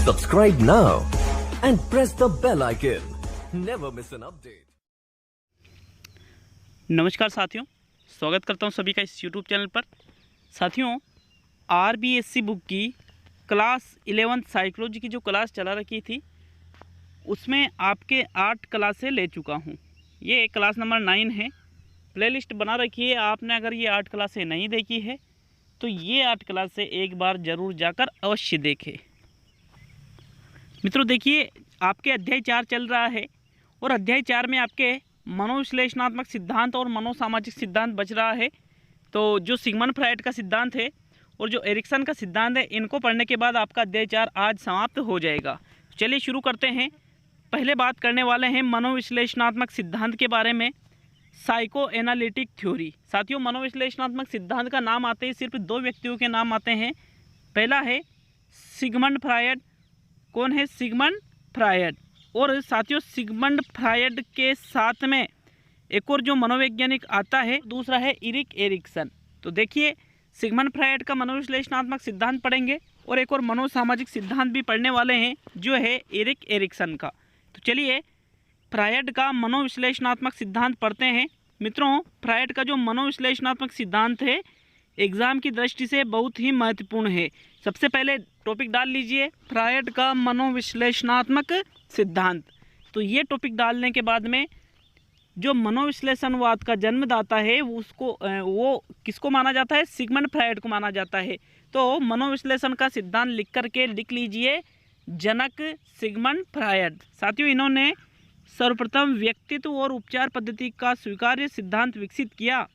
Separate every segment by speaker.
Speaker 1: Subscribe now and press the bell icon. Never miss an update.
Speaker 2: नमस्कार साथियों, स्वागत करता हूं सभी का इस YouTube चैनल पर। साथियों, RBSC बुक की क्लास 11 साइकोलॉजी की जो क्लास चला रखी थी उसमें आपके 8 क्लासें ले चुका हूं। ये क्लास नंबर 9 है। प्लेलिस्ट बना रखी है, आपने अगर ये 8 क्लासें नहीं देखी है तो ये 8 क्लासें एक बार ज़रूर जाकर अवश्य देखें। मित्रों देखिए, आपके अध्याय 4 चल रहा है और अध्याय 4 में आपके मनोविश्लेषणात्मक सिद्धांत और मनोसामाजिक सिद्धांत बच रहा है। तो जो सिगमंड फ्रायड का सिद्धांत है और जो एरिक्सन का सिद्धांत है, इनको पढ़ने के बाद आपका अध्याय 4 आज समाप्त हो जाएगा। चलिए शुरू करते हैं। पहले बात करने वाले हैं मनोविश्लेषणात्मक सिद्धांत के बारे में, साइको एनालिटिक थ्योरी। साथियों, मनोविश्लेषणात्मक सिद्धांत का नाम आते ही सिर्फ 2 व्यक्तियों के नाम आते हैं। पहला है सिगमंड फ्रायड। कौन है? Sigmund Freud. और साथियों, सिगमंड फ्रायड के साथ में एक और जो मनोवैज्ञानिक आता है, दूसरा है इरिक एरिक्सन। तो देखिए, सिगमंड फ्रायड का मनोविश्लेषणात्मक सिद्धांत पढ़ेंगे और एक और मनोसामाजिक सिद्धांत भी पढ़ने वाले हैं जो है इरिक एरिक्सन का। तो चलिए फ्रायड का मनोविश्लेषणात्मक सिद्धांत पढ़ते हैं। मित्रों, फ्रायड का जो मनोविश्लेषणात्मक सिद्धांत है एग्जाम की दृष्टि से बहुत ही महत्वपूर्ण है। सबसे पहले टॉपिक डाल लीजिए, फ्रायड का मनोविश्लेषणात्मक सिद्धांत। तो ये टॉपिक डालने के बाद में जो मनोविश्लेषणवाद का जन्मदाता है वो किसको माना जाता है? सिगमंड फ्रायड को माना जाता है। तो मनोविश्लेषण का सिद्धांत लिख करके लिख लीजिए, जनक सिगमंड फ्रायड। साथियों, इन्होंने सर्वप्रथम व्यक्तित्व और उपचार पद्धति का स्वीकार्य सिद्धांत विकसित किया।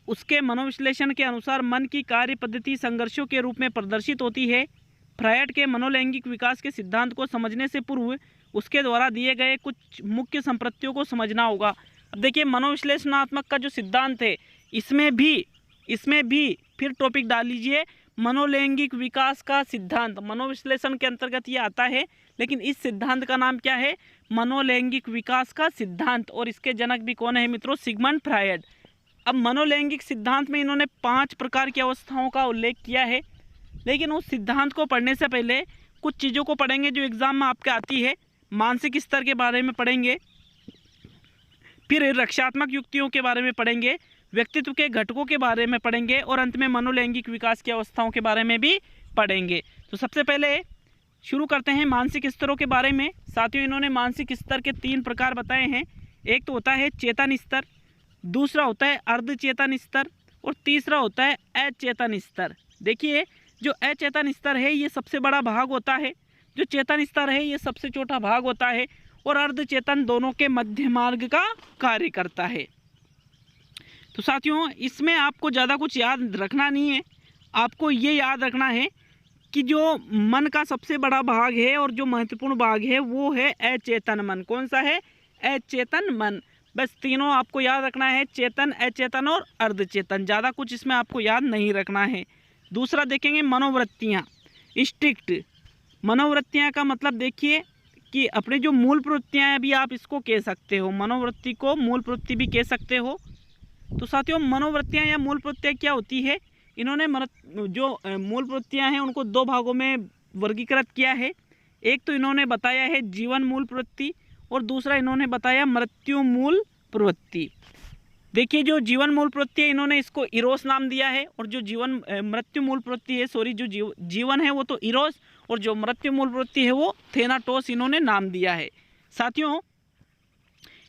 Speaker 2: उसके मनोविश्लेषण के अनुसार मन की कार्य पद्धति संघर्षों के रूप में प्रदर्शित होती है। फ्रायड के मनोलैंगिक विकास के सिद्धांत को समझने से पूर्व उसके द्वारा दिए गए कुछ मुख्य संप्रत्तियों को समझना होगा। अब देखिए, मनोविश्लेषणात्मक का जो सिद्धांत है इसमें भी फिर टॉपिक डाल लीजिए, मनोलैंगिक विकास का सिद्धांत। मनोविश्लेषण के अंतर्गत ये आता है, लेकिन इस सिद्धांत का नाम क्या है? मनोलैंगिक विकास का सिद्धांत। और इसके जनक भी कौन है मित्रों? Sigmund Freud. अब मनोलैंगिक सिद्धांत में इन्होंने 5 प्रकार की अवस्थाओं का उल्लेख किया है, लेकिन उस सिद्धांत को पढ़ने से पहले कुछ चीज़ों को पढ़ेंगे जो एग्जाम में आपके आती है। मानसिक स्तर के बारे में पढ़ेंगे, फिर रक्षात्मक युक्तियों के बारे में पढ़ेंगे, व्यक्तित्व के घटकों के बारे में पढ़ेंगे और अंत में मनोलैंगिक विकास की अवस्थाओं के बारे में भी पढ़ेंगे। तो सबसे पहले शुरू करते हैं मानसिक स्तरों के बारे में। साथियों, इन्होंने मानसिक स्तर के 3 प्रकार बताए हैं। एक तो होता है चेतन स्तर, दूसरा होता है अर्धचेतन स्तर और तीसरा होता है अचेतन स्तर। देखिए, जो अचेतन स्तर है ये सबसे बड़ा भाग होता है, जो चेतन स्तर है ये सबसे छोटा भाग होता है और अर्धचेतन दोनों के मध्य मार्ग का कार्य करता है। तो साथियों, इसमें आपको ज़्यादा कुछ याद रखना नहीं है। आपको ये याद रखना है कि जो मन का सबसे बड़ा भाग है और जो महत्वपूर्ण भाग है वो है अचेतन मन। कौन सा है? अचेतन मन। बस तीनों आपको याद रखना है, चेतन, अचेतन और अर्धचेतन। ज़्यादा कुछ इसमें आपको याद नहीं रखना है। दूसरा देखेंगे मनोवृत्तियाँ, इंस्टिंक्ट। मनोवृत्तियाँ का मतलब देखिए कि अपने जो मूल प्रवृत्तियाँ हैं, अभी आप इसको कह सकते हो, मनोवृत्ति को मूल प्रवृत्ति भी कह सकते हो। तो साथियों, मनोवृत्तियाँ या मूल प्रवृत्तियाँ क्या होती है? इन्होंने जो मूल प्रवृत्तियाँ हैं उनको 2 भागों में वर्गीकृत किया है। एक तो इन्होंने बताया है जीवन मूल प्रवृत्ति और दूसरा इन्होंने बताया मृत्यु मूल प्रवृत्ति। देखिए, जो जीवन मूल प्रवृत्ति है इन्होंने इसको इरोस नाम दिया है और जो मृत्यु मूल प्रवृत्ति है, जो जीवन है वो तो इरोस और जो मृत्यु मूल प्रवृत्ति है वो थेनाटोस इन्होंने नाम दिया है। साथियों,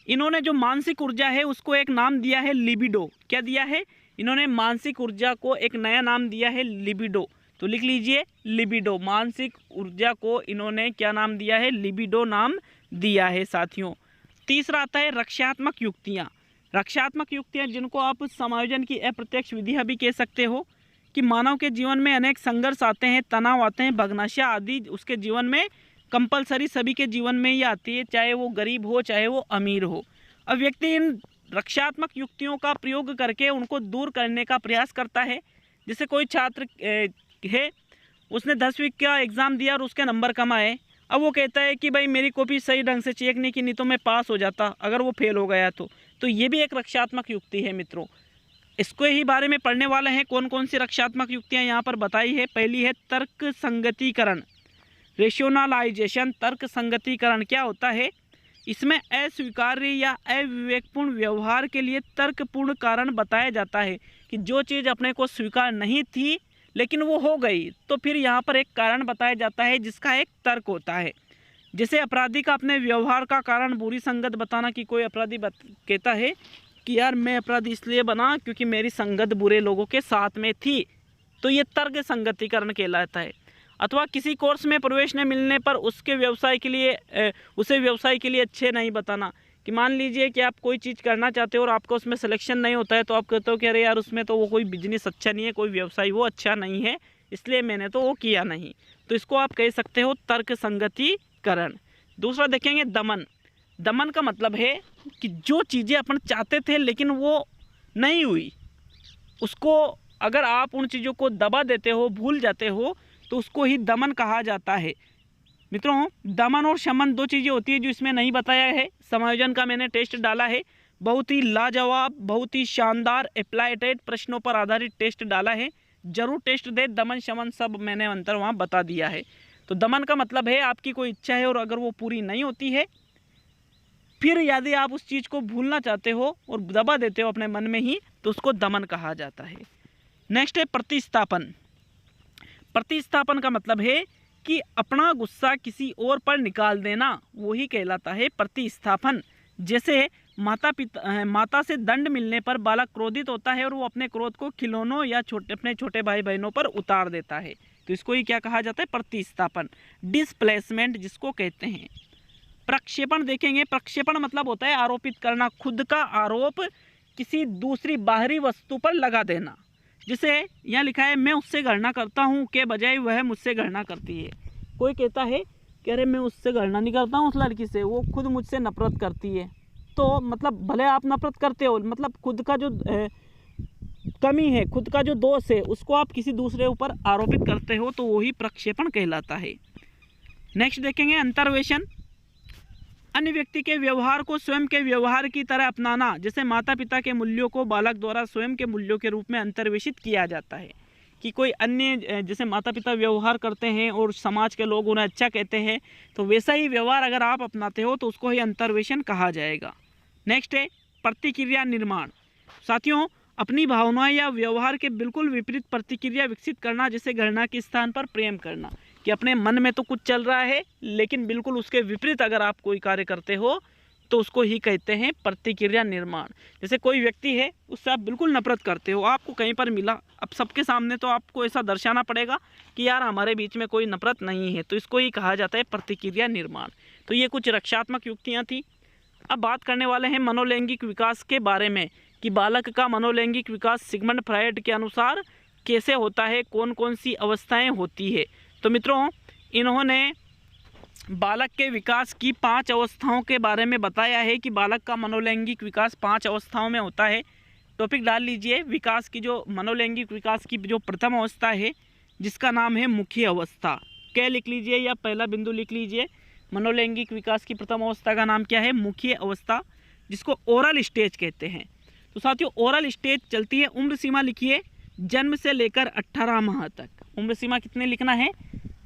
Speaker 2: इन्होंने जो मानसिक ऊर्जा है उसको एक नाम दिया है लिबिडो। क्या दिया है? इन्होंने मानसिक ऊर्जा को एक नया नाम दिया है, लिबिडो। तो लिख लीजिए, लिबिडो। मानसिक ऊर्जा को इन्होंने क्या नाम दिया है? लिबिडो नाम दिया है। साथियों, तीसरा आता है रक्षात्मक युक्तियाँ। रक्षात्मक युक्तियाँ जिनको आप समायोजन की अप्रत्यक्ष विधि भी कह सकते हो, कि मानव के जीवन में अनेक संघर्ष आते हैं, तनाव आते हैं, भग्नाशा आदि उसके जीवन में कंपलसरी सभी के जीवन में ही आती है, चाहे वो गरीब हो चाहे वो अमीर हो। अब व्यक्ति इन रक्षात्मक युक्तियों का प्रयोग करके उनको दूर करने का प्रयास करता है। जैसे कोई छात्र है, उसने 10वीं का एग्ज़ाम दिया और उसके नंबर कम आए। अब वो कहता है कि भाई मेरी कॉपी सही ढंग से चेक नहीं की, नहीं तो मैं पास हो जाता, अगर वो फेल हो गया तो ये भी एक रक्षात्मक युक्ति है मित्रों। इसको ही बारे में पढ़ने वाले हैं। कौन कौन सी रक्षात्मक युक्तियाँ यहाँ पर बताई है। पहली है तर्क संगतीकरण। रेशनलाइजेशन, तर्क संगतिकरण क्या होता है? इसमें अस्वीकार्य या अविवेकपूर्ण व्यवहार के लिए तर्कपूर्ण कारण बताया जाता है कि जो चीज़ अपने को स्वीकार नहीं थी लेकिन वो हो गई, तो फिर यहाँ पर एक कारण बताया जाता है जिसका एक तर्क होता है। जैसे अपराधी का अपने व्यवहार का कारण बुरी संगत बताना, कि कोई अपराधी कहता है कि यार मैं अपराधी इसलिए बना क्योंकि मेरी संगत बुरे लोगों के साथ में थी, तो ये तर्क संगतिकरण कहलाता है। अथवा किसी कोर्स में प्रवेश न मिलने पर उसे व्यवसाय के लिए अच्छे नहीं बताना, कि मान लीजिए कि आप कोई चीज़ करना चाहते हो और आपका उसमें सिलेक्शन नहीं होता है, तो आप कहते हो कि अरे यार उसमें तो वो कोई बिजनेस अच्छा नहीं है, कोई व्यवसाय वो अच्छा नहीं है, इसलिए मैंने तो वो किया नहीं। तो इसको आप कह सकते हो तर्क संगतिकरण। दूसरा देखेंगे दमन। दमन का मतलब है कि जो चीज़ें अपन चाहते थे लेकिन वो नहीं हुई, उसको अगर आप उन चीज़ों को दबा देते हो, भूल जाते हो, तो उसको ही दमन कहा जाता है। मित्रों, दमन और शमन दो चीज़ें होती है जो इसमें नहीं बताया है। समायोजन का मैंने टेस्ट डाला है, बहुत ही लाजवाब, बहुत ही शानदार अप्लाइड प्रश्नों पर आधारित टेस्ट डाला है, जरूर टेस्ट दे। दमन शमन सब मैंने अंतर वहाँ बता दिया है। तो दमन का मतलब है आपकी कोई इच्छा है और अगर वो पूरी नहीं होती है, फिर यदि आप उस चीज़ को भूलना चाहते हो और दबा देते हो अपने मन में ही, तो उसको दमन कहा जाता है। नेक्स्ट है प्रतिस्थापन। प्रतिस्थापन का मतलब है कि अपना गुस्सा किसी और पर निकाल देना, वही कहलाता है प्रतिस्थापन। जैसे माता से दंड मिलने पर बालक क्रोधित होता है और वो अपने क्रोध को खिलौनों या अपने छोटे भाई बहनों पर उतार देता है, तो इसको ही क्या कहा जाता है? प्रतिस्थापन। डिस्प्लेसमेंट जिसको कहते हैं। प्रक्षेपण देखेंगे। प्रक्षेपण मतलब होता है आरोपित करना, खुद का आरोप किसी दूसरी बाहरी वस्तु पर लगा देना। जिसे यहाँ लिखा है मैं उससे घृणा करता हूँ के बजाय वह मुझसे घृणा करती है। कोई कहता है कि अरे मैं उससे घृणा नहीं करता हूँ उस लड़की से, वो खुद मुझसे नफरत करती है। तो मतलब भले आप नफरत करते हो, मतलब खुद का जो कमी है, खुद का जो दोष है, उसको आप किसी दूसरे ऊपर आरोपित करते हो, तो वही प्रक्षेपण कहलाता है। नेक्स्ट देखेंगे अंतर्वेशन। अन्य व्यक्ति के व्यवहार को स्वयं के व्यवहार की तरह अपनाना। जैसे माता पिता के मूल्यों को बालक द्वारा स्वयं के मूल्यों के रूप में अंतर्वेशित किया जाता है, कि कोई अन्य जैसे माता पिता व्यवहार करते हैं और समाज के लोग उन्हें अच्छा कहते हैं, तो वैसा ही व्यवहार अगर आप अपनाते हो तो उसको ही अंतर्वेशन कहा जाएगा। नेक्स्ट है प्रतिक्रिया निर्माण। साथियों, अपनी भावनाएं या व्यवहार के बिल्कुल विपरीत प्रतिक्रिया विकसित करना, जैसे घृणा के स्थान पर प्रेम करना, कि अपने मन में तो कुछ चल रहा है लेकिन बिल्कुल उसके विपरीत अगर आप कोई कार्य करते हो तो उसको ही कहते हैं प्रतिक्रिया निर्माण। जैसे कोई व्यक्ति है, उससे आप बिल्कुल नफरत करते हो, आपको कहीं पर मिला, अब सबके सामने तो आपको ऐसा दर्शाना पड़ेगा कि यार हमारे बीच में कोई नफरत नहीं है, तो इसको ही कहा जाता है प्रतिक्रिया निर्माण। तो ये कुछ रक्षात्मक युक्तियाँ थी। अब बात करने वाले हैं मनोलैंगिक विकास के बारे में, कि बालक का मनोलैंगिक विकास सिगमंड फ्रायड के अनुसार कैसे होता है, कौन कौन सी अवस्थाएँ होती है। तो मित्रों, इन्होंने बालक के विकास की 5 अवस्थाओं के बारे में बताया है कि बालक का मनोलैंगिक विकास 5 अवस्थाओं में होता है। टॉपिक डाल लीजिए, विकास की जो मनोलैंगिक विकास की जो प्रथम अवस्था है जिसका नाम है मुख्य अवस्था। क्या लिख लीजिए या पहला बिंदु लिख लीजिए, मनोलैंगिक विकास की प्रथम अवस्था का नाम क्या है? मुख्य अवस्था, जिसको ओरल स्टेज कहते हैं। तो साथियों, ओरल स्टेज चलती है, उम्र सीमा लिखिए जन्म से लेकर 18 माह तक। उम्र सीमा कितने लिखना है?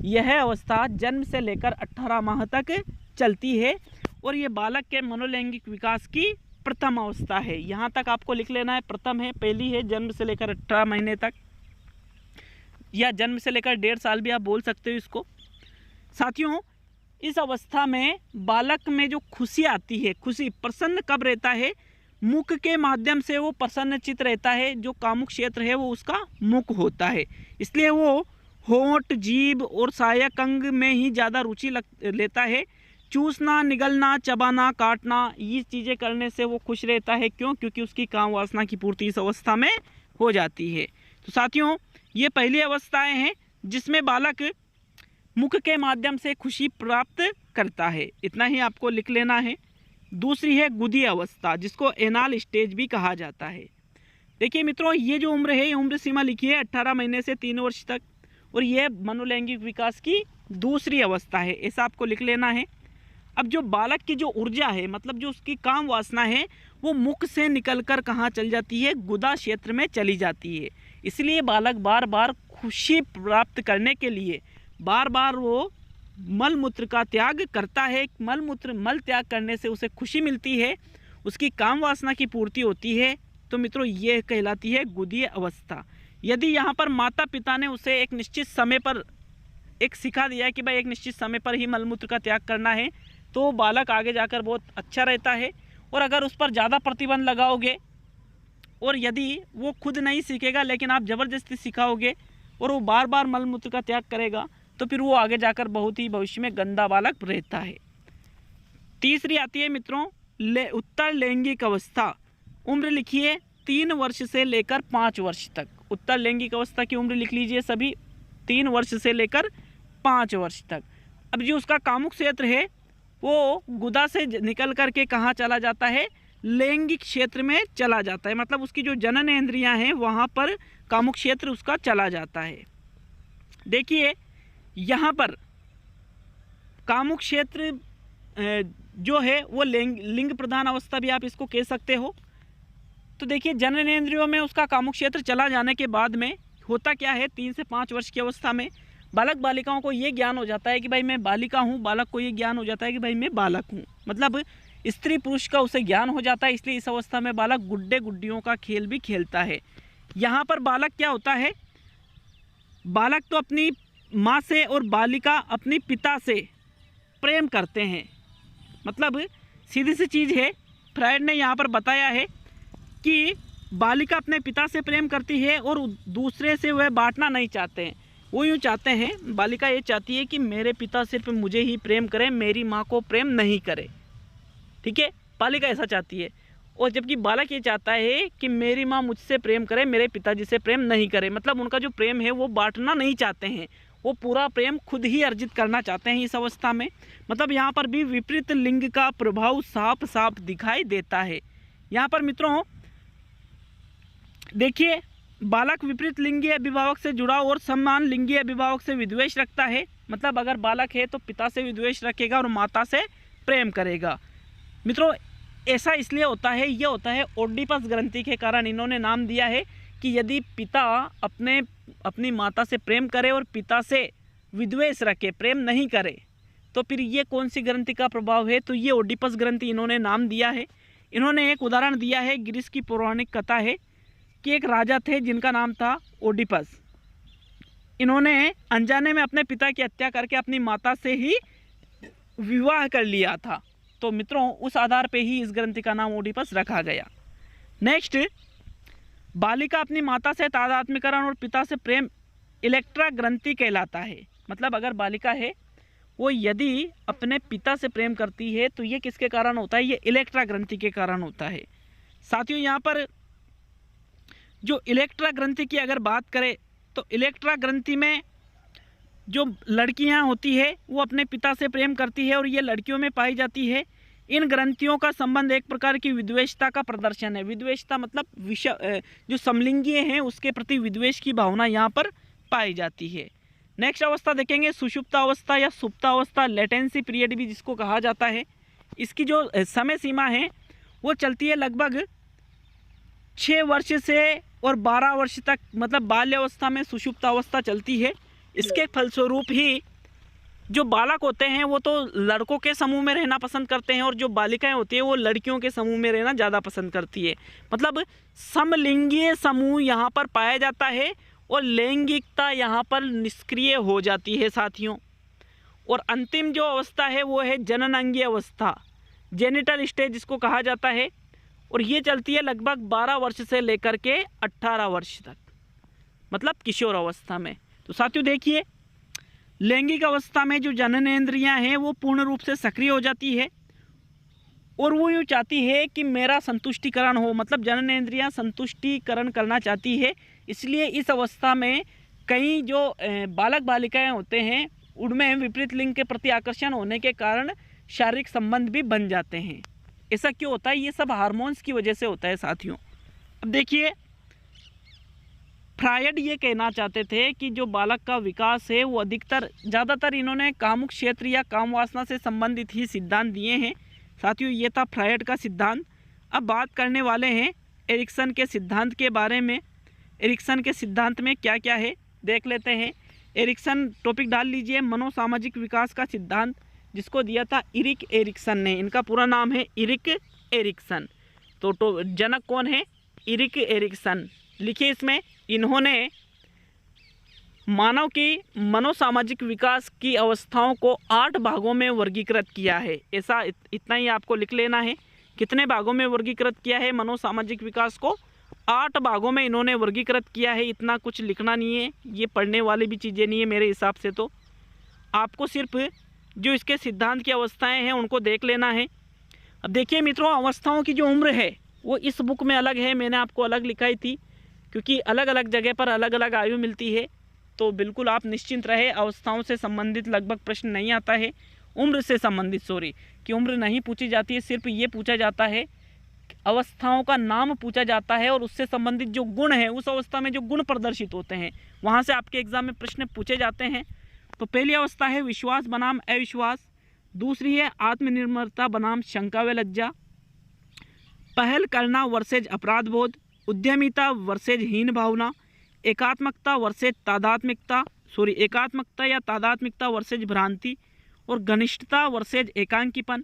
Speaker 2: यह अवस्था जन्म से लेकर 18 माह तक चलती है और ये बालक के मनोलैंगिक विकास की प्रथम अवस्था है। यहाँ तक आपको लिख लेना है, प्रथम है, पहली है, जन्म से लेकर 18 महीने तक, या जन्म से लेकर 1.5 साल भी आप बोल सकते हो इसको। साथियों, इस अवस्था में बालक में जो खुशी आती है, खुशी, प्रसन्न कब रहता है? मुख के माध्यम से वो प्रसन्नचित रहता है। जो कामुक क्षेत्र है वो उसका मुख होता है, इसलिए वो होंठ, जीभ और सहायक अंग में ही ज़्यादा रुचि लेता है। चूसना, निगलना, चबाना, काटना, ये चीज़ें करने से वो खुश रहता है। क्यों? क्योंकि उसकी काम वासना की पूर्ति इस अवस्था में हो जाती है। तो साथियों, ये पहली अवस्थाएं हैं जिसमें बालक मुख के माध्यम से खुशी प्राप्त करता है। इतना ही आपको लिख लेना है। दूसरी है गुदी अवस्था, जिसको एनाल स्टेज भी कहा जाता है। देखिए मित्रों, ये जो उम्र है, ये उम्र सीमा लिखी है 18 महीने से 3 वर्ष तक, और यह मनोलैंगिक विकास की दूसरी अवस्था है, ऐसा आपको लिख लेना है। अब जो बालक की जो ऊर्जा है, मतलब जो उसकी काम वासना है, वो मुख से निकलकर कहाँ चल जाती है? गुदा क्षेत्र में चली जाती है। इसलिए बालक बार बार खुशी प्राप्त करने के लिए बार बार वो मल मूत्र का त्याग करता है। मल त्याग करने से उसे खुशी मिलती है, उसकी काम वासना की पूर्ति होती है। तो मित्रों ये कहलाती है गुदीय अवस्था। यदि यहाँ पर माता पिता ने उसे एक निश्चित समय पर एक सिखा दिया कि भाई एक निश्चित समय पर ही मलमूत्र का त्याग करना है, तो बालक आगे जाकर बहुत अच्छा रहता है। और अगर उस पर ज़्यादा प्रतिबंध लगाओगे और यदि वो खुद नहीं सीखेगा लेकिन आप ज़बरदस्ती सिखाओगे और वो बार बार मलमूत्र का त्याग करेगा, तो फिर वो आगे जाकर बहुत ही भविष्य में गंदा बालक रहता है। तीसरी आती है मित्रों उत्तर लैंगिक अवस्था। उम्र लिखिए 3 वर्ष से लेकर 5 वर्ष तक। उत्तर लैंगिक अवस्था की उम्र लिख लीजिए सभी, 3 वर्ष से लेकर 5 वर्ष तक। अब जो उसका कामुक क्षेत्र है वो गुदा से निकल करके कहाँ चला जाता है, लैंगिक क्षेत्र में चला जाता है। मतलब उसकी जो जनन इंद्रियां हैं वहाँ पर कामुक क्षेत्र उसका चला जाता है। देखिए यहाँ पर कामुक क्षेत्र जो है वो लिंग प्रधान अवस्था भी आप इसको कह सकते हो। तो देखिए जननेंद्रियों में उसका कामुक क्षेत्र चला जाने के बाद में होता क्या है, 3 से 5 वर्ष की अवस्था में बालक बालिकाओं को ये ज्ञान हो जाता है कि भाई मैं बालिका हूँ, बालक को ये ज्ञान हो जाता है कि भाई मैं बालक हूँ। मतलब स्त्री पुरुष का उसे ज्ञान हो जाता है। इसलिए इस अवस्था में बालक गुड्डे गुड्डियों का खेल भी खेलता है। यहाँ पर बालक क्या होता है, बालक तो अपनी माँ से और बालिका अपनी पिता से प्रेम करते हैं। मतलब सीधी सी चीज़ है, फ्रायड ने यहाँ पर बताया है कि बालिका अपने पिता से प्रेम करती है और दूसरे से वह बांटना नहीं चाहते हैं। वो यूँ चाहते हैं, बालिका ये चाहती है कि मेरे पिता सिर्फ मुझे ही प्रेम करे, मेरी माँ को प्रेम नहीं करे। ठीक है, बालिका ऐसा चाहती है। और जबकि बालक ये चाहता है कि मेरी माँ मुझसे प्रेम करे, मेरे पिताजी से प्रेम नहीं करे। मतलब उनका जो प्रेम है वो बांटना नहीं चाहते हैं, वो पूरा प्रेम खुद ही अर्जित करना चाहते हैं इस अवस्था में। मतलब यहाँ पर भी विपरीत लिंग का प्रभाव साफ साफ दिखाई देता है। यहाँ पर मित्रों देखिए, बालक विपरीत लिंगीय अभिभावक से जुड़ा और समान लिंगीय अभिभावक से विद्वेष रखता है। मतलब अगर बालक है तो पिता से विद्वेष रखेगा और माता से प्रेम करेगा। मित्रों ऐसा इसलिए होता है, ये होता है ओडिपस ग्रंथि के कारण इन्होंने नाम दिया है कि यदि पिता अपनी माता से प्रेम करे और पिता से विद्वेष रखे, प्रेम नहीं करे, तो फिर ये कौन सी ग्रंथि का प्रभाव है, तो ये ओडिपस ग्रंथि इन्होंने नाम दिया है। इन्होंने एक उदाहरण दिया है, ग्रीस की पौराणिक कथा है कि एक राजा थे जिनका नाम था ओडिपस। इन्होंने अनजाने में अपने पिता की हत्या करके अपनी माता से ही विवाह कर लिया था। तो मित्रों उस आधार पे ही इस ग्रंथि का नाम ओडिपस रखा गया। नेक्स्ट, बालिका अपनी माता से तादात्म्यकरण और पिता से प्रेम इलेक्ट्रा ग्रंथि कहलाता है। मतलब अगर बालिका है वो यदि अपने पिता से प्रेम करती है तो ये किसके कारण होता है, ये इलेक्ट्रा ग्रंथि के कारण होता है। साथियों यहाँ पर जो इलेक्ट्रा ग्रंथि की अगर बात करें तो इलेक्ट्रा ग्रंथि में जो लड़कियां होती है वो अपने पिता से प्रेम करती है और ये लड़कियों में पाई जाती है। इन ग्रंथियों का संबंध एक प्रकार की विद्वेषता का प्रदर्शन है। विद्वेषता मतलब जो समलिंगीय हैं उसके प्रति विद्वेष की भावना यहाँ पर पाई जाती है। नेक्स्ट अवस्था देखेंगे सुषुप्त अवस्था या सुप्त अवस्था, लेटेंसी पीरियड भी जिसको कहा जाता है। इसकी जो समय सीमा है वो चलती है लगभग 6 वर्ष से और 12 वर्ष तक। मतलब बाल्य अवस्था में सुषुप्त अवस्था चलती है। इसके फलस्वरूप ही जो बालक होते हैं वो तो लड़कों के समूह में रहना पसंद करते हैं और जो बालिकाएं होती है वो लड़कियों के समूह में रहना ज़्यादा पसंद करती है। मतलब समलिंगीय समूह यहाँ पर पाया जाता है और लैंगिकता यहाँ पर निष्क्रिय हो जाती है साथियों। और अंतिम जो अवस्था है वो है जननांगीय अवस्था, जेनिटल स्टेज जिसको कहा जाता है, और ये चलती है लगभग 12 वर्ष से लेकर के 18 वर्ष तक, मतलब किशोर अवस्था में। तो साथियों देखिए, लैंगिक अवस्था में जो जननेंद्रियां हैं वो पूर्ण रूप से सक्रिय हो जाती है और वो यूँ चाहती है कि मेरा संतुष्टिकरण हो। मतलब जननेंद्रियां संतुष्टिकरण करना चाहती है। इसलिए इस अवस्था में कई जो बालक बालिकाएं होते हैं उनमें विपरीत लिंग के प्रति आकर्षण होने के कारण शारीरिक संबंध भी बन जाते हैं। ऐसा क्यों होता है? ये सब हार्मोन्स की वजह से होता है साथियों। अब देखिए, फ्रायड ये कहना चाहते थे कि जो बालक का विकास है वो ज़्यादातर इन्होंने कामुक क्षेत्र या काम वासना से संबंधित ही सिद्धांत दिए हैं साथियों। ये था फ्रायड का सिद्धांत। अब बात करने वाले हैं एरिक्सन के सिद्धांत के बारे में। एरिक्सन के सिद्धांत में क्या क्या है देख लेते हैं। एरिक्सन टॉपिक डाल लीजिए, मनोसामाजिक विकास का सिद्धांत, जिसको दिया था इरिक एरिक्सन ने। इनका पूरा नाम है इरिक एरिक्सन। तो जनक कौन है? Erik Erikson. लिखिए इसमें, इन्होंने मानव की मनोसामाजिक विकास की अवस्थाओं को 8 भागों में वर्गीकृत किया है। ऐसा इतना ही आपको लिख लेना है। कितने भागों में वर्गीकृत किया है मनोसामाजिक विकास को? 8 भागों में इन्होंने वर्गीकृत किया है। इतना कुछ लिखना नहीं है, ये पढ़ने वाली भी चीज़ें नहीं है मेरे हिसाब से। तो आपको सिर्फ जो इसके सिद्धांत की अवस्थाएं हैं उनको देख लेना है। अब देखिए मित्रों, अवस्थाओं की जो उम्र है वो इस बुक में अलग है, मैंने आपको अलग लिखाई थी, क्योंकि अलग अलग जगह पर अलग अलग आयु मिलती है। तो बिल्कुल आप निश्चिंत रहे, अवस्थाओं से संबंधित लगभग प्रश्न नहीं आता है, उम्र से संबंधित कि उम्र नहीं पूछी जाती है, सिर्फ ये पूछा जाता है, अवस्थाओं का नाम पूछा जाता है और उससे संबंधित जो गुण है, उस अवस्था में जो गुण प्रदर्शित होते हैं, वहाँ से आपके एग्जाम में प्रश्न पूछे जाते हैं। तो पहली अवस्था है विश्वास बनाम अविश्वास, दूसरी है आत्मनिर्भरता बनाम शंका व लज्जा, पहल करना वर्सेज अपराध बोध, उद्यमिता वर्सेज हीन भावना, एकात्मकता या तादात्मिकता वर्सेज भ्रांति, और घनिष्ठता वर्सेज एकांकीपन,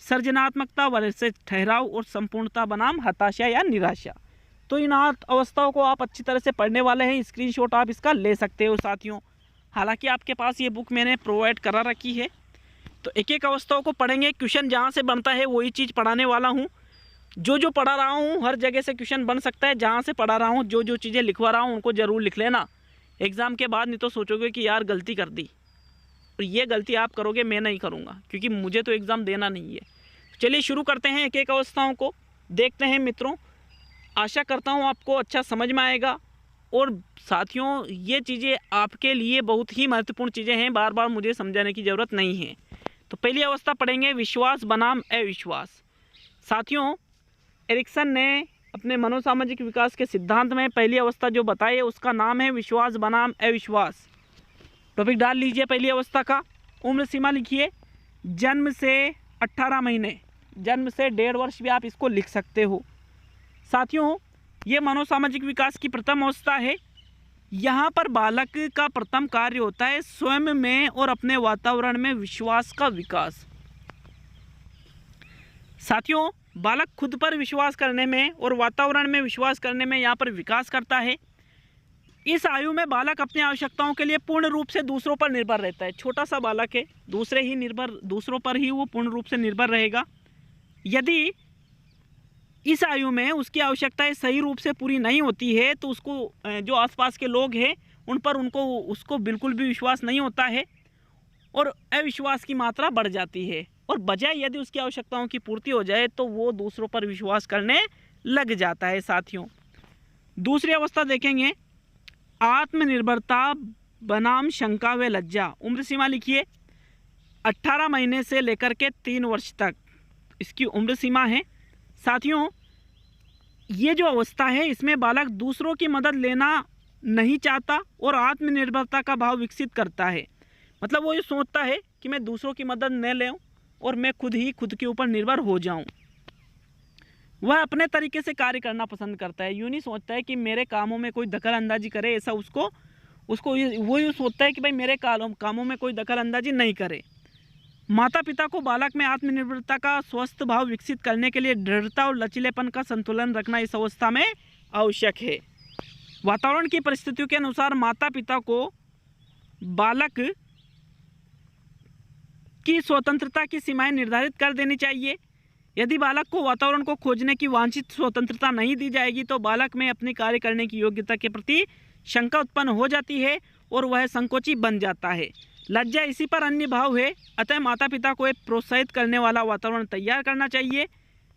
Speaker 2: सर्जनात्मकता वर्सेज ठहराव, और संपूर्णता बनाम हताशा या निराशा। तो इन 8 अवस्थाओं को आप अच्छी तरह से पढ़ने वाले हैं। स्क्रीनशॉट आप इसका ले सकते हो साथियों। हालांकि आपके पास ये बुक मैंने प्रोवाइड करा रखी है। तो एक एक अवस्थाओं को पढ़ेंगे, क्वेश्चन जहाँ से बनता है वही चीज़ पढ़ाने वाला हूँ। जो पढ़ा रहा हूँ हर जगह से क्वेश्चन बन सकता है, जहाँ से पढ़ा रहा हूँ जो चीज़ें लिखवा रहा हूँ उनको ज़रूर लिख लेना एग्ज़ाम के बाद, नहीं तो सोचोगे कि यार गलती कर दी। और ये गलती आप करोगे, मैं नहीं करूँगा, क्योंकि मुझे तो एग्ज़ाम देना नहीं है। चलिए शुरू करते हैं एक एक अवस्थाओं को, देखते हैं मित्रों। आशा करता हूँ आपको अच्छा समझ में आएगा। और साथियों, ये चीज़ें आपके लिए बहुत ही महत्वपूर्ण चीज़ें हैं, बार बार मुझे समझाने की ज़रूरत नहीं है। तो पहली अवस्था पढ़ेंगे विश्वास बनाम अविश्वास। साथियों, एरिक्सन ने अपने मनोसामाजिक विकास के सिद्धांत में पहली अवस्था जो बताई है उसका नाम है विश्वास बनाम अविश्वास। टॉपिक डाल लीजिए पहली अवस्था का। उम्र सीमा लिखिए, जन्म से 18 महीने, जन्म से 1.5 वर्ष भी आप इसको लिख सकते हो। साथियों, ये मनोसामाजिक विकास की प्रथम अवस्था है। यहाँ पर बालक का प्रथम कार्य होता है स्वयं में और अपने वातावरण में विश्वास का विकास। साथियों, बालक खुद पर विश्वास करने में और वातावरण में विश्वास करने में यहाँ पर विकास करता है। इस आयु में बालक अपनी आवश्यकताओं के लिए पूर्ण रूप से दूसरों पर निर्भर रहता है। छोटा सा बालक है, दूसरों पर ही वो पूर्ण रूप से निर्भर रहेगा। यदि इस आयु में उसकी आवश्यकताएं सही रूप से पूरी नहीं होती है तो उसको जो आसपास के लोग हैं उन पर उसको बिल्कुल भी विश्वास नहीं होता है और अविश्वास की मात्रा बढ़ जाती है। और बजाय यदि उसकी आवश्यकताओं की पूर्ति हो जाए तो वो दूसरों पर विश्वास करने लग जाता है। साथियों, दूसरी अवस्था देखेंगे, आत्मनिर्भरता बनाम शंका व लज्जा। उम्र सीमा लिखिए, 18 महीने से लेकर के 3 वर्ष तक इसकी उम्र सीमा है। साथियों, ये जो अवस्था है इसमें बालक दूसरों की मदद लेना नहीं चाहता और आत्मनिर्भरता का भाव विकसित करता है। मतलब वो ये सोचता है कि मैं दूसरों की मदद न लें और मैं खुद के ऊपर निर्भर हो जाऊं। वह अपने तरीके से कार्य करना पसंद करता है। यूँ नहीं सोचता है कि मेरे कामों में कोई दखल अंदाजी करे, ऐसा वो यूँ सोचता है कि भाई मेरे कामों में कोई दखल अंदाजी नहीं करे। माता पिता को बालक में आत्मनिर्भरता का स्वस्थ भाव विकसित करने के लिए दृढ़ता और लचीलेपन का संतुलन रखना इस अवस्था में आवश्यक है। वातावरण की परिस्थितियों के अनुसार माता पिता को बालक की स्वतंत्रता की सीमाएं निर्धारित कर देनी चाहिए। यदि बालक को वातावरण को खोजने की वांछित स्वतंत्रता नहीं दी जाएगी तो बालक में अपनी कार्य करने की योग्यता के प्रति शंका उत्पन्न हो जाती है और वह संकोची बन जाता है। लज्जा इसी पर अन्य भाव है। अतः माता पिता को एक प्रोत्साहित करने वाला वातावरण तैयार करना चाहिए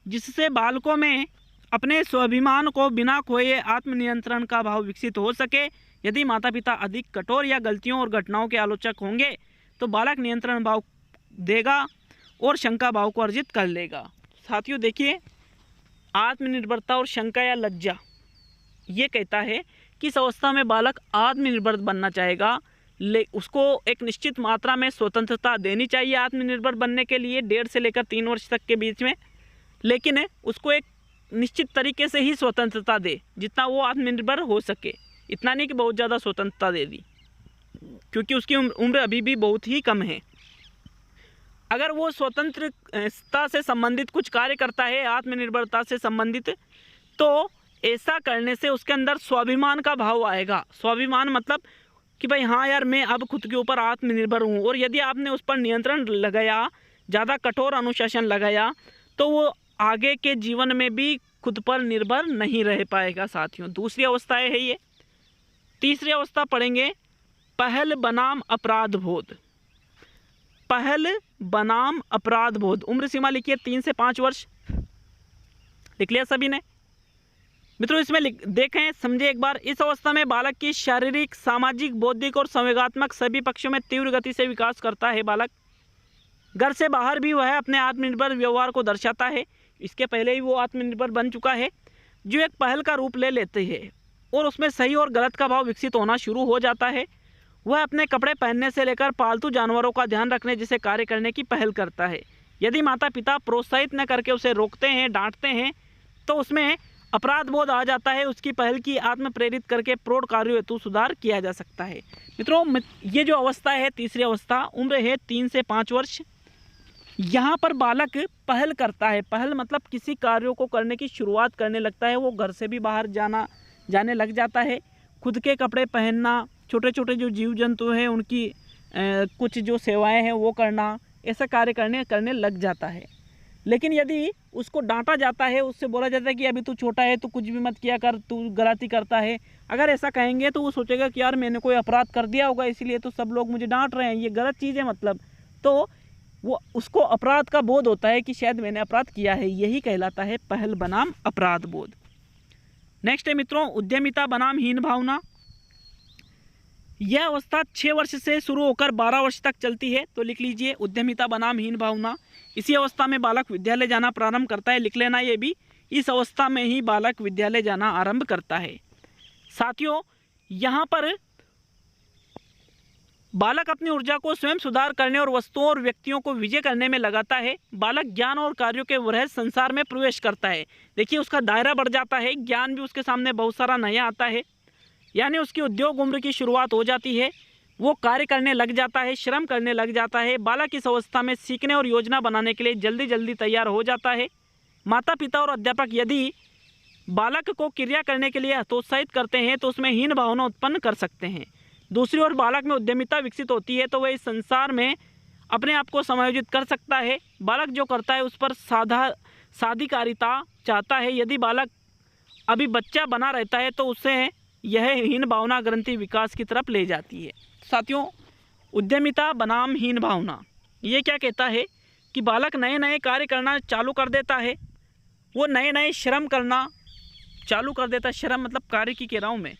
Speaker 2: जिससे बालकों में अपने स्वाभिमान को बिना खोए आत्मनियंत्रण का भाव विकसित हो सके। यदि माता पिता अधिक कठोर या गलतियों और घटनाओं के आलोचक होंगे तो बालक नियंत्रण भाव देगा और शंका भाव को अर्जित कर लेगा। साथियों देखिए, आत्मनिर्भरता और शंका या लज्जा ये कहता है कि इस अवस्था में बालक आत्मनिर्भर बनना चाहेगा, उसको एक निश्चित मात्रा में स्वतंत्रता देनी चाहिए आत्मनिर्भर बनने के लिए 1.5 से लेकर 3 वर्ष तक के बीच में, लेकिन उसको एक निश्चित तरीके से ही स्वतंत्रता दे जितना वो आत्मनिर्भर हो सके। इतना नहीं कि बहुत ज़्यादा स्वतंत्रता दे दी। क्योंकि उसकी उम्र अभी भी बहुत ही कम है। अगर वो स्वतंत्रता से संबंधित कुछ कार्य करता है, आत्मनिर्भरता से संबंधित, तो ऐसा करने से उसके अंदर स्वाभिमान का भाव आएगा। स्वाभिमान मतलब कि भाई हाँ यार, मैं अब खुद के ऊपर आत्मनिर्भर हूँ। और यदि आपने उस पर नियंत्रण लगाया, ज़्यादा कठोर अनुशासन लगाया, तो वो आगे के जीवन में भी खुद पर निर्भर नहीं रह पाएगा साथियों। दूसरी अवस्था है ये। तीसरी अवस्था पढ़ेंगे पहल बनाम अपराध बोध। पहल बनाम अपराध बोध, उम्र सीमा लिखिए 3 से 5 वर्ष। लिख लिया सभी ने? मित्रों इसमें देखें, समझे एक बार। इस अवस्था में बालक की शारीरिक, सामाजिक, बौद्धिक और संवेगात्मक सभी पक्षों में तीव्र गति से विकास करता है बालक। घर से बाहर भी वह अपने आत्मनिर्भर व्यवहार को दर्शाता है। इसके पहले ही वो आत्मनिर्भर बन चुका है, जो एक पहल का रूप ले लेते हैं और उसमें सही और गलत का भाव विकसित होना शुरू हो जाता है। वह अपने कपड़े पहनने से लेकर पालतू जानवरों का ध्यान रखने जैसे कार्य करने की पहल करता है। यदि माता पिता प्रोत्साहित न करके उसे रोकते हैं, डांटते हैं, तो उसमें अपराध बोध आ जाता है। उसकी पहल की आत्म प्रेरित करके प्रौढ़ कार्यों हेतु सुधार किया जा सकता है। मित्रों ये जो अवस्था है, तीसरी अवस्था, उम्र है 3 से 5 वर्ष। यहाँ पर बालक पहल करता है। पहल मतलब किसी कार्यों को करने की शुरुआत करने लगता है। वो घर से भी बाहर जाने लग जाता है। खुद के कपड़े पहनना, छोटे छोटे जो जीव जंतु हैं उनकी कुछ जो सेवाएं हैं वो करना, ऐसा कार्य करने लग जाता है। लेकिन यदि उसको डांटा जाता है, उससे बोला जाता है कि अभी तू छोटा है, तू कुछ भी मत किया कर, तू गलती करता है, अगर ऐसा कहेंगे तो वो सोचेगा कि यार मैंने कोई अपराध कर दिया होगा, इसीलिए तो सब लोग मुझे डांट रहे हैं, ये गलत चीज़ है मतलब। तो वो उसको अपराध का बोध होता है कि शायद मैंने अपराध किया है। यही कहलाता है पहल बनाम अपराध बोध। नेक्स्ट है मित्रों उद्यमिता बनाम हीन भावना। यह अवस्था 6 वर्ष से शुरू होकर 12 वर्ष तक चलती है। तो लिख लीजिए उद्यमिता बनाम हीन भावना। इसी अवस्था में बालक विद्यालय जाना प्रारंभ करता है। लिख लेना ये भी, इस अवस्था में ही बालक विद्यालय जाना आरंभ करता है। साथियों यहाँ पर बालक अपनी ऊर्जा को स्वयं सुधार करने और वस्तुओं और व्यक्तियों को विजय करने में लगाता है। बालक ज्ञान और कार्यों के वृहद संसार में प्रवेश करता है। देखिए उसका दायरा बढ़ जाता है, ज्ञान भी उसके सामने बहुत सारा नया आता है, यानी उसकी उद्योग उम्र की शुरुआत हो जाती है। वो कार्य करने लग जाता है, श्रम करने लग जाता है। बालक इस अवस्था में सीखने और योजना बनाने के लिए जल्दी जल्दी तैयार हो जाता है। माता पिता और अध्यापक यदि बालक को क्रिया करने के लिए हतोत्साहित करते हैं तो उसमें हीन भावना उत्पन्न कर सकते हैं। दूसरी ओर बालक में उद्यमिता विकसित होती है तो वह इस संसार में अपने आप को समायोजित कर सकता है। बालक जो करता है उस पर साधिकारिता चाहता है। यदि बालक अभी बच्चा बना रहता है तो उसे यह हीन भावना ग्रंथि विकास की तरफ ले जाती है। साथियों उद्यमिता बनाम हीन भावना ये क्या कहता है कि बालक नए नए कार्य करना चालू कर देता है। वो नए नए श्रम करना चालू कर देता है। श्रम मतलब कार्य की क्रियाओं में।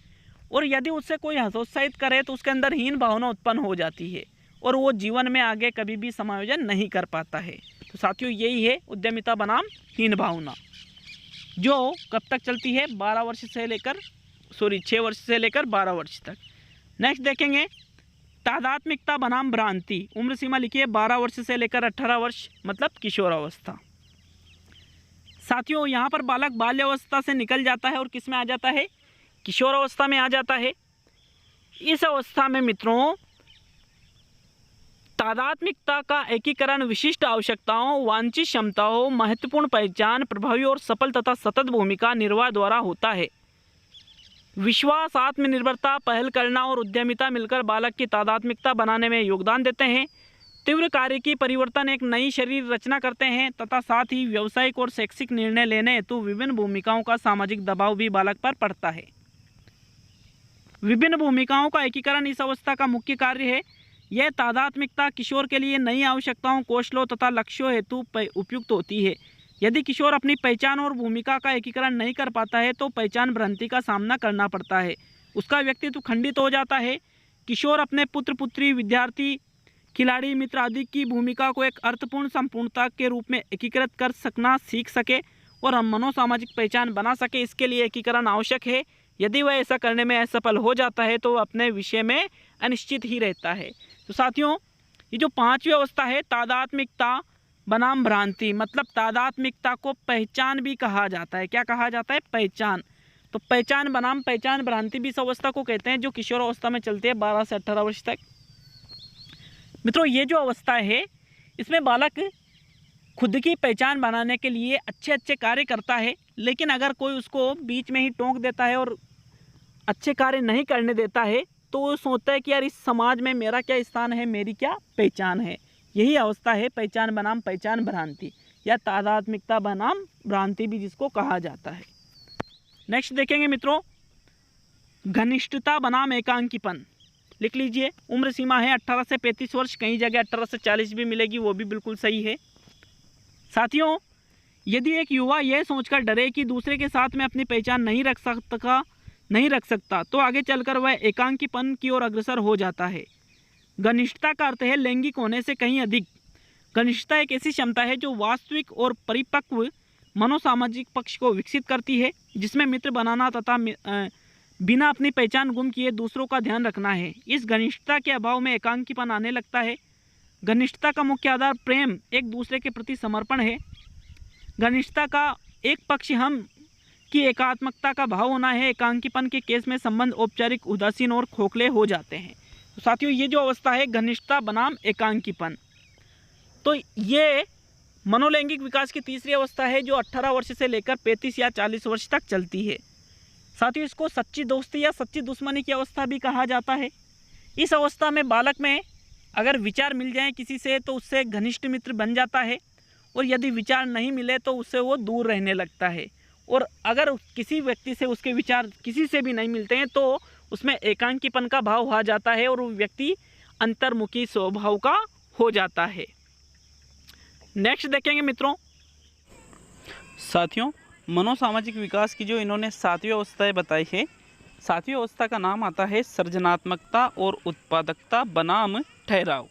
Speaker 2: और यदि उससे कोई हतोत्साहित करे तो उसके अंदर हीन भावना उत्पन्न हो जाती है और वो जीवन में आगे कभी भी समायोजन नहीं कर पाता है। तो साथियों यही है उद्यमिता बनाम हीन भावना, जो कब तक चलती है 6 वर्ष से लेकर 12 वर्ष तक। नेक्स्ट देखेंगे तादात्मिकता बनाम भ्रांति। उम्र सीमा लिखिए 12 वर्ष से लेकर 18 वर्ष मतलब किशोरावस्था। साथियों यहाँ पर बालक बाल्यावस्था से निकल जाता है और किस में आ जाता है, किशोरावस्था में आ जाता है। इस अवस्था में मित्रों तादात्मिकता का एकीकरण विशिष्ट आवश्यकताओं, वांछित क्षमताओं, महत्वपूर्ण पहचान, प्रभावी और सफल तथा सतत भूमिका निर्वाह द्वारा होता है। विश्वास, आत्मनिर्भरता, पहल करना और उद्यमिता मिलकर बालक की तादात्मिकता बनाने में योगदान देते हैं। तीव्र कार्य की परिवर्तन एक नई शरीर रचना करते हैं तथा साथ ही व्यावसायिक और शैक्षिक निर्णय लेने हेतु विभिन्न भूमिकाओं का सामाजिक दबाव भी बालक पर पड़ता है। विभिन्न भूमिकाओं का एकीकरण इस अवस्था का मुख्य कार्य है। यह तादात्मिकता किशोर के लिए नई आवश्यकताओं, कौशलों तथा लक्ष्यों हेतु उपयुक्त होती है। यदि किशोर अपनी पहचान और भूमिका का एकीकरण नहीं कर पाता है तो पहचान भ्रांति का सामना करना पड़ता है। उसका व्यक्तित्व खंडित हो जाता है। किशोर अपने पुत्र पुत्री, विद्यार्थी, खिलाड़ी, मित्र आदि की भूमिका को एक अर्थपूर्ण संपूर्णता के रूप में एकीकृत कर सकना सीख सके और हम मनोसामाजिक पहचान बना सके, इसके लिए एकीकरण आवश्यक है। यदि वह ऐसा करने में असफल हो जाता है तो वह अपने विषय में अनिश्चित ही रहता है। तो साथियों ये जो 5वीं अवस्था है तादात्मिकता बनाम भ्रांति, मतलब तादात्मिकता को पहचान भी कहा जाता है। क्या कहा जाता है, पहचान। तो पहचान बनाम पहचान भ्रांति भी इस अवस्था को कहते हैं जो किशोर अवस्था में चलती है 12 से 18 वर्ष तक। मित्रों, ये जो अवस्था है इसमें बालक खुद की पहचान बनाने के लिए अच्छे अच्छे कार्य करता है, लेकिन अगर कोई उसको बीच में ही टोक देता है और अच्छे कार्य नहीं करने देता है तो वो सोचता है कि यार इस समाज में मेरा क्या स्थान है, मेरी क्या पहचान है। यही अवस्था है पहचान बनाम पहचान भ्रांति या तादात्म्यता बनाम भ्रांति भी जिसको कहा जाता है। नेक्स्ट देखेंगे मित्रों, घनिष्ठता बनाम एकांकीपन। लिख लीजिए, उम्र सीमा है 18 से 35 वर्ष, कई जगह 18 से 40 भी मिलेगी, वो भी बिल्कुल सही है। साथियों, यदि एक युवा यह सोचकर डरे कि दूसरे के साथ में अपनी पहचान नहीं रख सकता तो आगे चलकर वह एकांकीपन की ओर अग्रसर हो जाता है। घनिष्ठता का अर्थ है लैंगिक होने से कहीं अधिक। घनिष्ठता एक ऐसी क्षमता है जो वास्तविक और परिपक्व मनोसामाजिक पक्ष को विकसित करती है, जिसमें मित्र बनाना तथा बिना अपनी पहचान गुम किए दूसरों का ध्यान रखना है। इस घनिष्ठता के अभाव में एकांकीपन आने लगता है। घनिष्ठता का मुख्य आधार प्रेम, एक दूसरे के प्रति समर्पण है। घनिष्ठता का एक पक्ष हम की एकात्मकता का भाव होना है। एकांकीपन के केस में संबंध औपचारिक, उदासीन और खोखले हो जाते हैं। तो साथियों, ये जो अवस्था है घनिष्ठता बनाम एकांकीपन, तो ये मनोलैंगिक विकास की तीसरी अवस्था है जो 18 वर्ष से लेकर 35 या 40 वर्ष तक चलती है। साथियों, इसको सच्ची दोस्ती या सच्ची दुश्मनी की अवस्था भी कहा जाता है। इस अवस्था में बालक में अगर विचार मिल जाए किसी से तो उससे घनिष्ठ मित्र बन जाता है, और यदि विचार नहीं मिले तो उससे वो दूर रहने लगता है। और अगर किसी व्यक्ति से उसके विचार किसी से भी नहीं मिलते हैं तो उसमें एकांकीपन का भाव आ जाता है और वो व्यक्ति अंतर्मुखी स्वभाव का हो जाता है। नेक्स्ट देखेंगे मित्रों, साथियों, मनोसामाजिक विकास की जो इन्होंने 7वीं अवस्थाएं बताई है, 7वीं अवस्था का नाम आता है सृजनात्मकता और उत्पादकता बनाम ठहराव।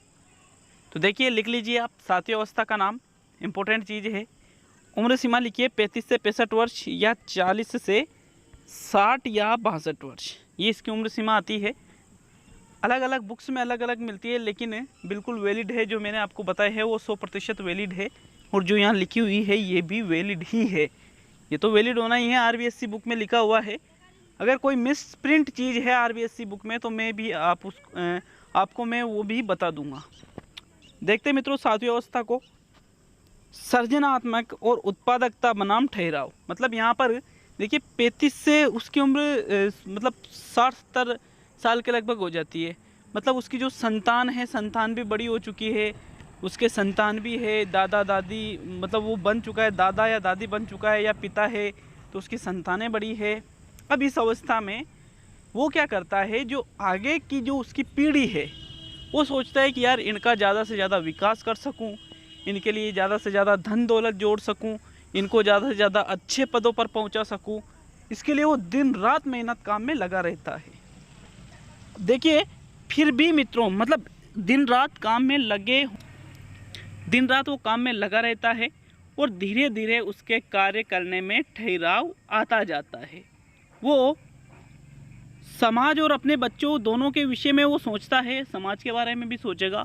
Speaker 2: तो देखिए, लिख लीजिए आप 7वीं अवस्था का नाम, इम्पोर्टेंट चीज़ है। उम्र सीमा लिखिए 35 से 65 वर्ष या 40 से 60 या 62 वर्ष, ये इसकी उम्र सीमा आती है। अलग अलग बुक्स में अलग अलग मिलती है, लेकिन बिल्कुल वैलिड है। जो मैंने आपको बताया है वो 100% वैलिड है, और जो यहाँ लिखी हुई है ये भी वैलिड ही है। ये तो वैलिड होना ही है, आरबीएससी बुक में लिखा हुआ है। अगर कोई मिस प्रिंट चीज़ है आरबीएससी बुक में तो मैं भी आपको मैं वो भी बता दूंगा। देखते मित्रों 7वीं अवस्था को, सृजनात्मक और उत्पादकता बनाम ठहराव। मतलब यहाँ पर देखिए 35 से उसकी उम्र मतलब 60-70 साल के लगभग हो जाती है। मतलब उसकी जो संतान है, संतान भी बड़ी हो चुकी है, उसके संतान भी है, दादा दादी मतलब वो बन चुका है, दादा या दादी बन चुका है, या पिता है तो उसकी संतानें बड़ी है। अब इस अवस्था में वो क्या करता है, जो आगे की जो उसकी पीढ़ी है वो सोचता है कि यार इनका ज़्यादा से ज़्यादा विकास कर सकूं, इनके लिए ज़्यादा से ज़्यादा धन दौलत जोड़ सकूं, इनको ज़्यादा से ज़्यादा अच्छे पदों पर पहुंचा सकूं। इसके लिए वो दिन रात मेहनत काम में लगा रहता है। देखिए, फिर भी मित्रों मतलब दिन रात वो काम में लगा रहता है, और धीरे धीरे उसके कार्य करने में ठहराव आता जाता है। वो समाज और अपने बच्चों दोनों के विषय में वो सोचता है, समाज के बारे में भी सोचेगा,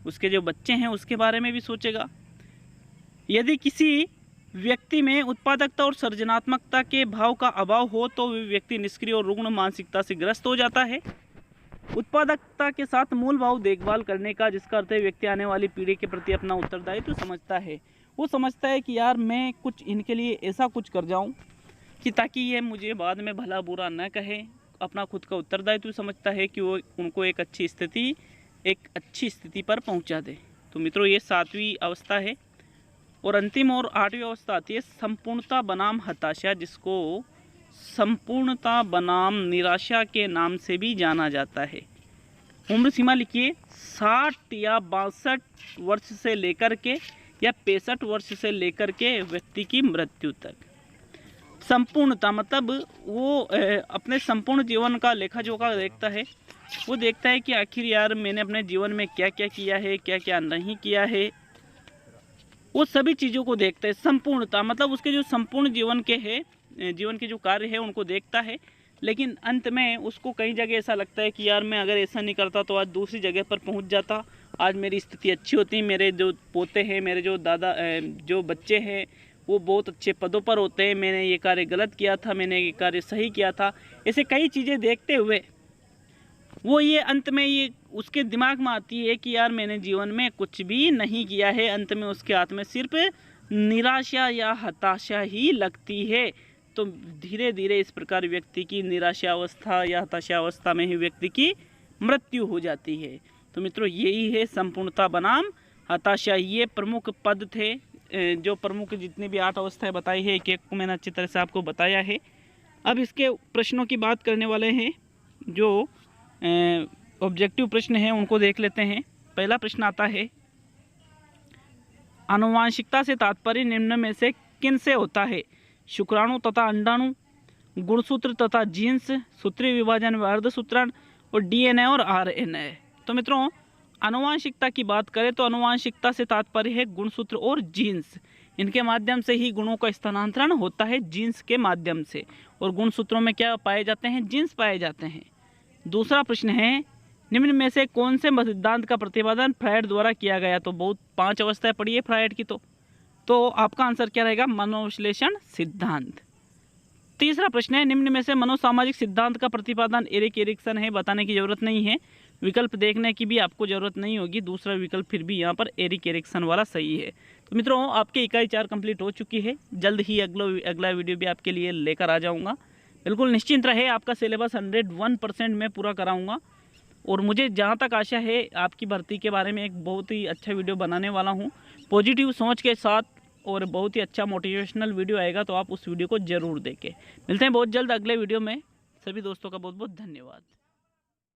Speaker 2: उसके जो बच्चे हैं उसके बारे में भी सोचेगा। यदि किसी व्यक्ति में उत्पादकता और सृजनात्मकता के भाव का अभाव हो तो वह व्यक्ति निष्क्रिय और रुग्ण मानसिकता से ग्रस्त हो जाता है। उत्पादकता के साथ मूल भाव देखभाल करने का, जिसका अर्थ है व्यक्ति आने वाली पीढ़ी के प्रति अपना उत्तरदायित्व समझता है। वो समझता है कि यार मैं कुछ इनके लिए ऐसा कुछ कर जाऊं कि ताकि ये मुझे बाद में भला बुरा न कहे। अपना खुद का उत्तरदायित्व समझता है कि वो उनको एक अच्छी स्थिति पर पहुंचा दे। तो मित्रों ये 7वीं अवस्था है। और अंतिम और 8वीं अवस्था आती है संपूर्णता बनाम हताशा, जिसको संपूर्णता बनाम निराशा के नाम से भी जाना जाता है। उम्र सीमा लिखिए 60 या 62 वर्ष से लेकर के या 65 वर्ष से लेकर के व्यक्ति की मृत्यु तक। संपूर्णता मतलब वो अपने संपूर्ण जीवन का लेखा जोखा देखता है। वो देखता है कि आखिर यार मैंने अपने जीवन में क्या क्या किया है, क्या क्या नहीं किया है, वो सभी चीज़ों को देखता है। संपूर्णता मतलब उसके जो संपूर्ण जीवन के जो कार्य है उनको देखता है, लेकिन अंत में उसको कई जगह ऐसा लगता है कि यार मैं अगर ऐसा नहीं करता तो आज दूसरी जगह पर पहुंच जाता, आज मेरी स्थिति अच्छी होती, मेरे जो पोते हैं, मेरे जो दादा जो बच्चे हैं वो बहुत अच्छे पदों पर होते हैं, मैंने ये कार्य गलत किया था, मैंने ये कार्य सही किया था, ऐसे कई चीज़ें देखते हुए वो ये अंत में ये उसके दिमाग में आती है कि यार मैंने जीवन में कुछ भी नहीं किया है। अंत में उसके हाथ में सिर्फ निराशा या हताशा ही लगती है। तो धीरे धीरे इस प्रकार व्यक्ति की निराशा अवस्था या हताशा अवस्था में ही व्यक्ति की मृत्यु हो जाती है। तो मित्रों, यही है संपूर्णता बनाम हताशा। ये प्रमुख पद थे, जो प्रमुख जितनी भी 8 अवस्थाएं बताई है, एक एक को मैंने अच्छी तरह से आपको बताया है। अब इसके प्रश्नों की बात करने वाले हैं, जो ऑब्जेक्टिव प्रश्न हैं उनको देख लेते हैं। पहला प्रश्न आता है, आनुवांशिकता से तात्पर्य निम्न में से किन से होता है? शुक्राणु तथा अंडाणु, गुणसूत्र तथा जीन्स, सूत्रीय विभाजन व अर्धसूत्राण, और डीएनए और आरएनए। तो मित्रों, आनुवांशिकता की बात करें तो आनुवांशिकता से तात्पर्य है गुणसूत्र और जीन्स। इनके माध्यम से ही गुणों का स्थानांतरण होता है, जीन्स के माध्यम से। और गुणसूत्रों में क्या पाए जाते हैं? जीन्स पाए जाते हैं। दूसरा प्रश्न है, निम्न में से कौन से सिद्धांत का प्रतिपादन फ्रायड द्वारा किया गया? तो बहुत 5 अवस्थाएं पढ़ी है फ्रायड की। तो आपका आंसर क्या रहेगा? मनोविश्लेषण सिद्धांत। तीसरा प्रश्न है, निम्न में से मनोसामाजिक सिद्धांत का प्रतिपादन एरिक एरिक्सन है। बताने की जरूरत नहीं है, विकल्प देखने की भी आपको जरूरत नहीं होगी। दूसरा विकल्प फिर भी यहाँ पर एरिक एरिक्सन वाला सही है। तो मित्रों, आपकी इकाई 4 कंप्लीट हो चुकी है। जल्द ही अगला वीडियो भी आपके लिए लेकर आ जाऊँगा। बिल्कुल निश्चिंत रहे, आपका सिलेबस 101% मैं पूरा कराऊँगा। और मुझे जहाँ तक आशा है, आपकी भर्ती के बारे में एक बहुत ही अच्छा वीडियो बनाने वाला हूँ, पॉजिटिव सोच के साथ, और बहुत ही अच्छा मोटिवेशनल वीडियो आएगा। तो आप उस वीडियो को ज़रूर देखें। मिलते हैं बहुत जल्द अगले वीडियो में। सभी दोस्तों का बहुत बहुत धन्यवाद।